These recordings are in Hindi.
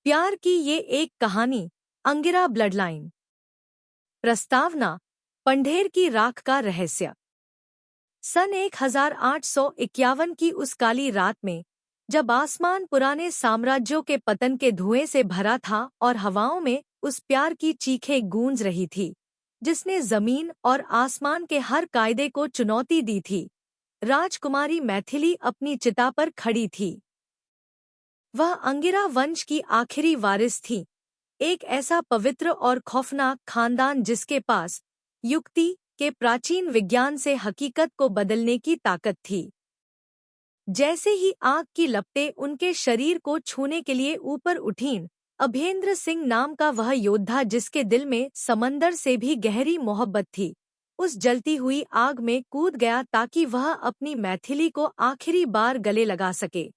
प्यार की ये एक कहानी। अंगिरा ब्लडलाइन। प्रस्तावना। पंढेर की राख का रहस्य। सन 1851 की उस काली रात में, जब आसमान पुराने साम्राज्यों के पतन के धुएं से भरा था और हवाओं में उस प्यार की चीखें गूंज रही थी जिसने जमीन और आसमान के हर कायदे को चुनौती दी थी, राजकुमारी मैथिली अपनी चिता पर खड़ी थी। वह अंगिरा वंश की आखिरी वारिस थी, एक ऐसा पवित्र और खौफनाक खानदान जिसके पास युक्ति के प्राचीन विज्ञान से हकीकत को बदलने की ताकत थी। जैसे ही आग की लपटें उनके शरीर को छूने के लिए ऊपर उठीं, अभेंद्र सिंह नाम का वह योद्धा जिसके दिल में समंदर से भी गहरी मोहब्बत थी, उस जलती हुई आग में कूद गया ताकि वह अपनी मैथिली को आखिरी बार गले लगा सके।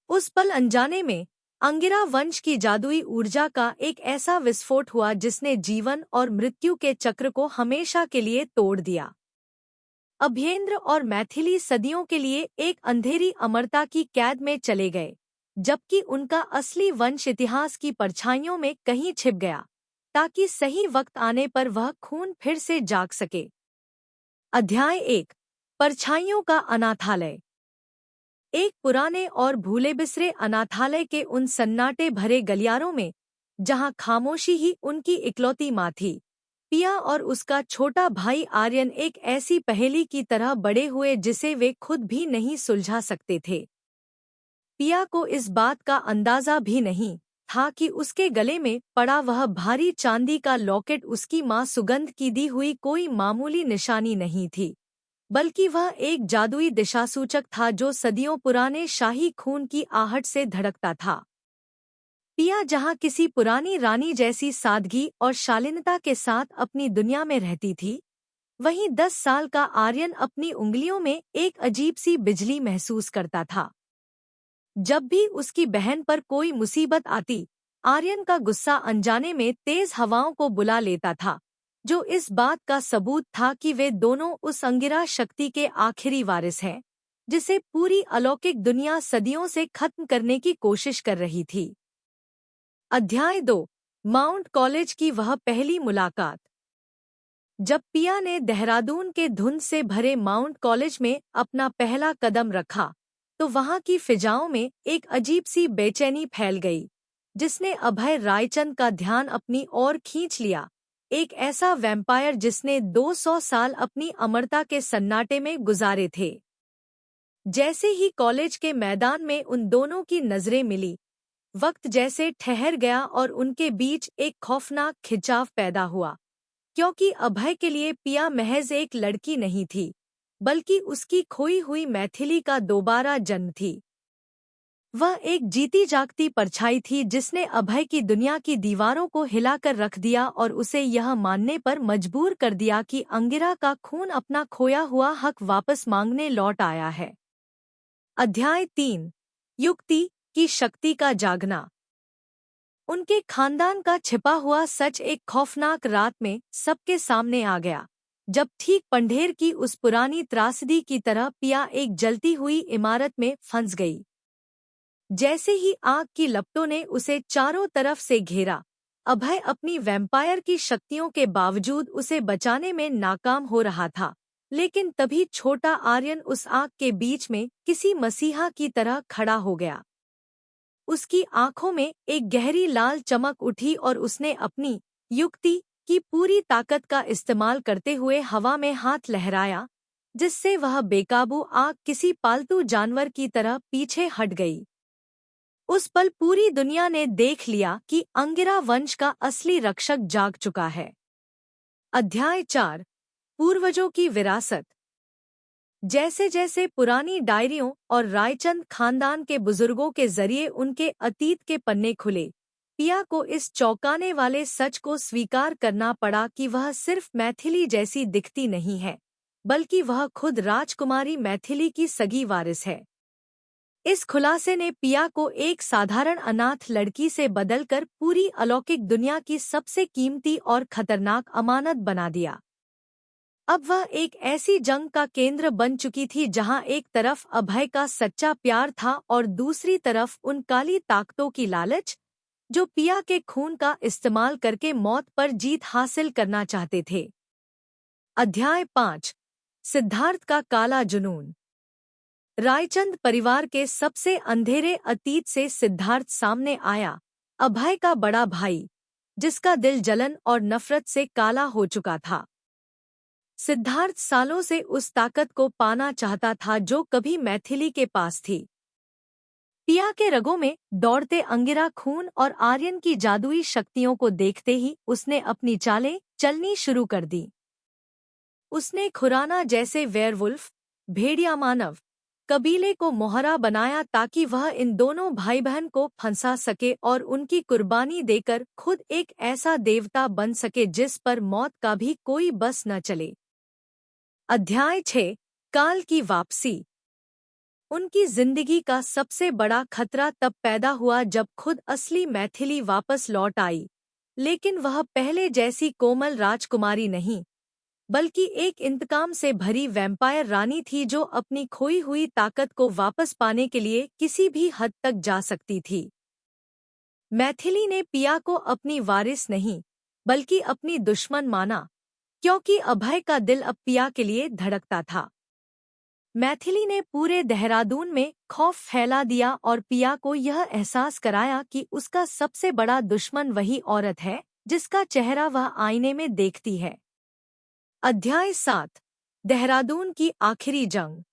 उस पल अनजाने में अंगिरा वंश की जादुई ऊर्जा का एक ऐसा विस्फोट हुआ जिसने जीवन और मृत्यु के चक्र को हमेशा के लिए तोड़ दिया। अभेंद्र और मैथिली सदियों के लिए एक अंधेरी अमरता की कैद में चले गए, जबकि उनका असली वंश इतिहास की परछाइयों में कहीं छिप गया, ताकि सही वक्त आने पर वह खून फिर से जाग सके। अध्याय 1। परछाइयों का अनाथालय। एक पुराने और भूले बिसरे अनाथालय के उन सन्नाटे भरे गलियारों में, जहां खामोशी ही उनकी इकलौती माँ थी, पिया और उसका छोटा भाई आर्यन एक ऐसी पहेली की तरह बड़े हुए जिसे वे खुद भी नहीं सुलझा सकते थे। पिया को इस बात का अंदाजा भी नहीं था कि उसके गले में पड़ा वह भारी चांदी का लॉकेट उसकी माँ सुगंध की दी हुई कोई मामूली निशानी नहीं थी, बल्कि वह एक जादुई दिशासूचक था जो सदियों पुराने शाही खून की आहट से धड़कता था। पिया जहां किसी पुरानी रानी जैसी सादगी और शालीनता के साथ अपनी दुनिया में रहती थी, वहीं 10 साल का आर्यन अपनी उंगलियों में एक अजीब सी बिजली महसूस करता था। जब भी उसकी बहन पर कोई मुसीबत आती, आर्यन का गुस्सा अनजाने में तेज हवाओं को बुला लेता था, जो इस बात का सबूत था कि वे दोनों उस अंगिरा शक्ति के आखिरी वारिस हैं, जिसे पूरी अलौकिक दुनिया सदियों से खत्म करने की कोशिश कर रही थी। अध्याय 2। माउंट कॉलेज की वह पहली मुलाकात। जब पिया ने देहरादून के धुंध से भरे माउंट कॉलेज में अपना पहला कदम रखा, तो वहां की फिजाओं में एक अजीब सी बेचैनी फैल गई, जिसने अभय रायचंद का ध्यान अपनी ओर खींच लिया। एक ऐसा वैम्पायर जिसने 200 साल अपनी अमरता के सन्नाटे में गुजारे थे। जैसे ही कॉलेज के मैदान में उन दोनों की नजरें मिली, वक्त जैसे ठहर गया और उनके बीच एक खौफनाक खिंचाव पैदा हुआ, क्योंकि अभय के लिए पिया महज एक लड़की नहीं थी, बल्कि उसकी खोई हुई मैथिली का दोबारा जन्म थी। वह एक जीती जागती परछाई थी जिसने अभय की दुनिया की दीवारों को हिलाकर रख दिया और उसे यह मानने पर मजबूर कर दिया कि अंगिरा का खून अपना खोया हुआ हक वापस मांगने लौट आया है। अध्याय 3। युक्ति की शक्ति का जागना। उनके खानदान का छिपा हुआ सच एक खौफनाक रात में सबके सामने आ गया, जब ठीक पंढेर की उस पुरानी त्रासदी की तरह पिया एक जलती हुई इमारत में फंस गई। जैसे ही आग की लपटों ने उसे चारों तरफ से घेरा, अभय अपनी वैम्पायर की शक्तियों के बावजूद उसे बचाने में नाकाम हो रहा था, लेकिन तभी छोटा आर्यन उस आग के बीच में किसी मसीहा की तरह खड़ा हो गया। उसकी आंखों में एक गहरी लाल चमक उठी और उसने अपनी युक्ति की पूरी ताकत का इस्तेमाल करते हुए हवा में हाथ लहराया, जिससे वह बेकाबू आग किसी पालतू जानवर की तरह पीछे हट गई। उस पल पूरी दुनिया ने देख लिया कि अंगिरा वंश का असली रक्षक जाग चुका है। अध्याय 4। पूर्वजों की विरासत। जैसे जैसे पुरानी डायरियों और रायचंद खानदान के बुजुर्गों के जरिए उनके अतीत के पन्ने खुले, पिया को इस चौंकाने वाले सच को स्वीकार करना पड़ा कि वह सिर्फ मैथिली जैसी दिखती नहीं है, बल्कि वह खुद राजकुमारी मैथिली की सगी वारिस है। इस खुलासे ने पिया को एक साधारण अनाथ लड़की से बदलकर पूरी अलौकिक दुनिया की सबसे कीमती और खतरनाक अमानत बना दिया। अब वह एक ऐसी जंग का केंद्र बन चुकी थी जहां एक तरफ अभय का सच्चा प्यार था और दूसरी तरफ उन काली ताकतों की लालच, जो पिया के खून का इस्तेमाल करके मौत पर जीत हासिल करना चाहते थे। अध्याय 5 सिद्धार्थ का काला जुनून। रायचंद परिवार के सबसे अंधेरे अतीत से सिद्धार्थ सामने आया, अभय का बड़ा भाई, जिसका दिल जलन और नफरत से काला हो चुका था। सिद्धार्थ सालों से उस ताकत को पाना चाहता था जो कभी मैथिली के पास थी। पिया के रगों में दौड़ते अंगिरा खून और आर्यन की जादुई शक्तियों को देखते ही उसने अपनी चालें चलनी शुरू कर दी। उसने खुराना जैसे वेयरवुल्फ, भेड़िया मानव कबीले को मोहरा बनाया ताकि वह इन दोनों भाई बहन को फंसा सके और उनकी कुर्बानी देकर खुद एक ऐसा देवता बन सके जिस पर मौत का भी कोई बस न चले। अध्याय 6 काल की वापसी। उनकी जिंदगी का सबसे बड़ा खतरा तब पैदा हुआ जब खुद असली मैथिली वापस लौट आई, लेकिन वह पहले जैसी कोमल राजकुमारी नहीं, बल्कि एक इंतकाम से भरी वैम्पायर रानी थी जो अपनी खोई हुई ताकत को वापस पाने के लिए किसी भी हद तक जा सकती थी। मैथिली ने पिया को अपनी वारिस नहीं, बल्कि अपनी दुश्मन माना, क्योंकि अभय का दिल अब पिया के लिए धड़कता था। मैथिली ने पूरे देहरादून में खौफ फैला दिया और पिया को यह एहसास कराया कि उसका सबसे बड़ा दुश्मन वही औरत है जिसका चेहरा वह आईने में देखती है। अध्याय 7 देहरादून की आखिरी जंग।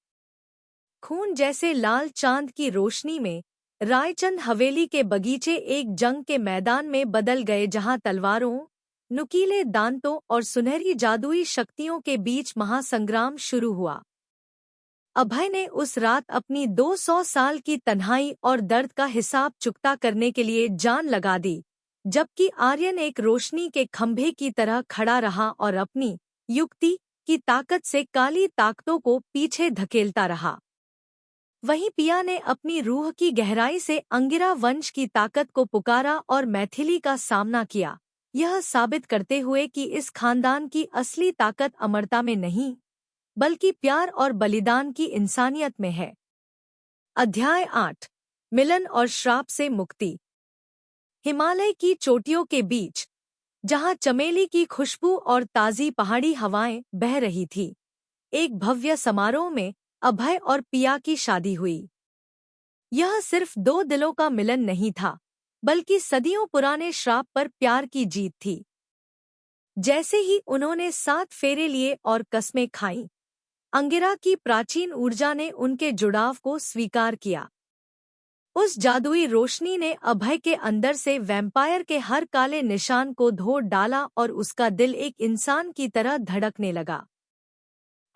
खून जैसे लाल चांद की रोशनी में रायचंद हवेली के बगीचे एक जंग के मैदान में बदल गए जहां तलवारों, नुकीले दांतों और सुनहरी जादुई शक्तियों के बीच महासंग्राम शुरू हुआ। अभय ने उस रात अपनी 200 साल की तन्हाई और दर्द का हिसाब चुकता करने के लिए जान लगा दी, जबकि आर्यन एक रोशनी के खंभे की तरह खड़ा रहा और अपनी युक्ति की ताकत से काली ताकतों को पीछे धकेलता रहा। वहीं पिया ने अपनी रूह की गहराई से अंगिरा वंश की ताकत को पुकारा और मैथिली का सामना किया, यह साबित करते हुए कि इस खानदान की असली ताकत अमरता में नहीं, बल्कि प्यार और बलिदान की इंसानियत में है। अध्याय 8 मिलन और श्राप से मुक्ति। हिमालय की चोटियों के बीच, जहां चमेली की खुशबू और ताज़ी पहाड़ी हवाएं बह रही थी, एक भव्य समारोह में अभय और पिया की शादी हुई। यह सिर्फ दो दिलों का मिलन नहीं था, बल्कि सदियों पुराने श्राप पर प्यार की जीत थी। जैसे ही उन्होंने 7 फेरे लिए और कस्में खाईं, अंगिरा की प्राचीन ऊर्जा ने उनके जुड़ाव को स्वीकार किया। उस जादुई रोशनी ने अभय के अंदर से वैम्पायर के हर काले निशान को धो डाला और उसका दिल एक इंसान की तरह धड़कने लगा।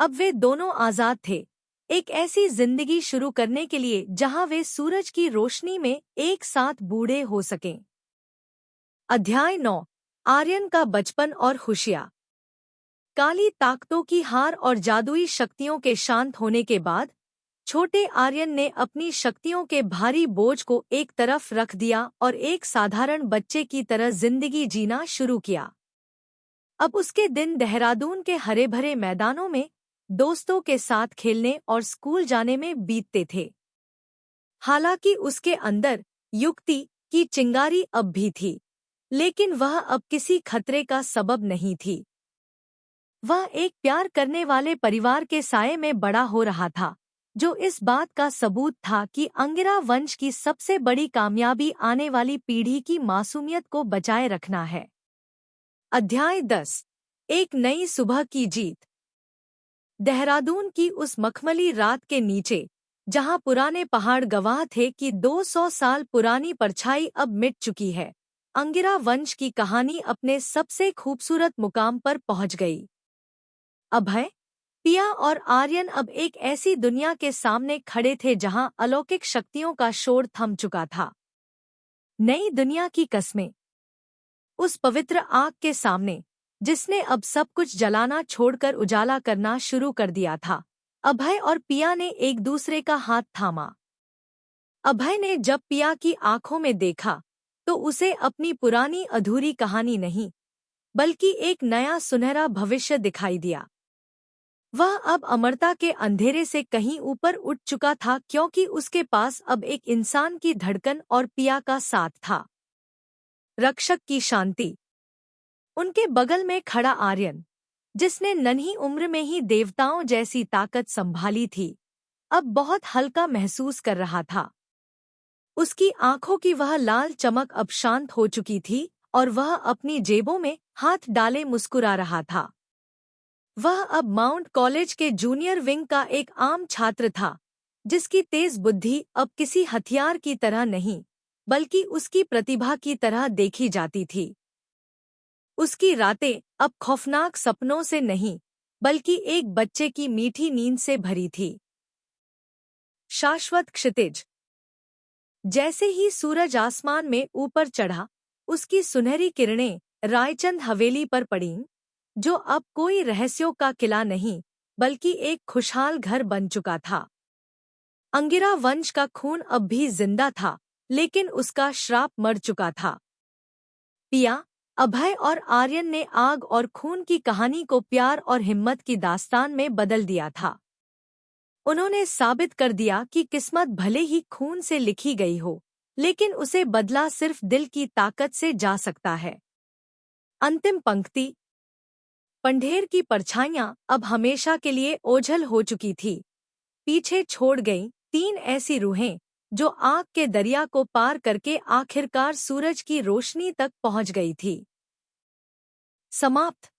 अब वे दोनों आजाद थे, एक ऐसी जिंदगी शुरू करने के लिए जहां वे सूरज की रोशनी में एक साथ बूढ़े हो सकें। अध्याय 9 आर्यन का बचपन और खुशियां। काली ताकतों की हार और जादुई शक्तियों के शांत होने के बाद छोटे आर्यन ने अपनी शक्तियों के भारी बोझ को एक तरफ रख दिया और एक साधारण बच्चे की तरह जिंदगी जीना शुरू किया। अब उसके दिन देहरादून के हरे भरे मैदानों में दोस्तों के साथ खेलने और स्कूल जाने में बीतते थे। हालांकि उसके अंदर युक्ति की चिंगारी अब भी थी, लेकिन वह अब किसी खतरे का सबब नहीं थी। वह एक प्यार करने वाले परिवार के साये में बड़ा हो रहा था, जो इस बात का सबूत था कि अंगिरा वंश की सबसे बड़ी कामयाबी आने वाली पीढ़ी की मासूमियत को बचाए रखना है। अध्याय 10 एक नई सुबह की जीत। देहरादून की उस मखमली रात के नीचे, जहां पुराने पहाड़ गवाह थे कि 200 साल पुरानी परछाई अब मिट चुकी है, अंगिरा वंश की कहानी अपने सबसे खूबसूरत मुकाम पर पहुंच गई। अभय, पिया और आर्यन अब एक ऐसी दुनिया के सामने खड़े थे जहां अलौकिक शक्तियों का शोर थम चुका था। नई दुनिया की कस्में। उस पवित्र आग के सामने, जिसने अब सब कुछ जलाना छोड़कर उजाला करना शुरू कर दिया था, अभय और पिया ने एक दूसरे का हाथ थामा। अभय ने जब पिया की आंखों में देखा, तो उसे अपनी पुरानी अधूरी कहानी नहीं, बल्कि एक नया सुनहरा भविष्य दिखाई दिया। वह अब अमरता के अंधेरे से कहीं ऊपर उठ चुका था, क्योंकि उसके पास अब एक इंसान की धड़कन और पिया का साथ था। रक्षक की शांति। उनके बगल में खड़ा आर्यन, जिसने नन्ही उम्र में ही देवताओं जैसी ताकत संभाली थी, अब बहुत हल्का महसूस कर रहा था। उसकी आंखों की वह लाल चमक अब शांत हो चुकी थी और वह अपनी जेबों में हाथ डाले मुस्कुरा रहा था। वह अब माउंट कॉलेज के जूनियर विंग का एक आम छात्र था, जिसकी तेज बुद्धि अब किसी हथियार की तरह नहीं, बल्कि उसकी प्रतिभा की तरह देखी जाती थी। उसकी रातें अब खौफनाक सपनों से नहीं, बल्कि एक बच्चे की मीठी नींद से भरी थी। शाश्वत क्षितिज। जैसे ही सूरज आसमान में ऊपर चढ़ा, उसकी सुनहरी किरणें रायचंद हवेली पर पड़ीं, जो अब कोई रहस्यों का किला नहीं, बल्कि एक खुशहाल घर बन चुका था। अंगिरा वंश का खून अब भी जिंदा था, लेकिन उसका श्राप मर चुका था। पिया, अभय और आर्यन ने आग और खून की कहानी को प्यार और हिम्मत की दास्तान में बदल दिया था। उन्होंने साबित कर दिया कि किस्मत भले ही खून से लिखी गई हो, लेकिन उसे बदला सिर्फ दिल की ताकत से जा सकता है। अंतिम पंक्ति। पंढेर की परछाइयां अब हमेशा के लिए ओझल हो चुकी थी। पीछे छोड़ गईं 3 ऐसी रूहें जो आग के दरिया को पार करके आखिरकार सूरज की रोशनी तक पहुंच गई थी। समाप्त।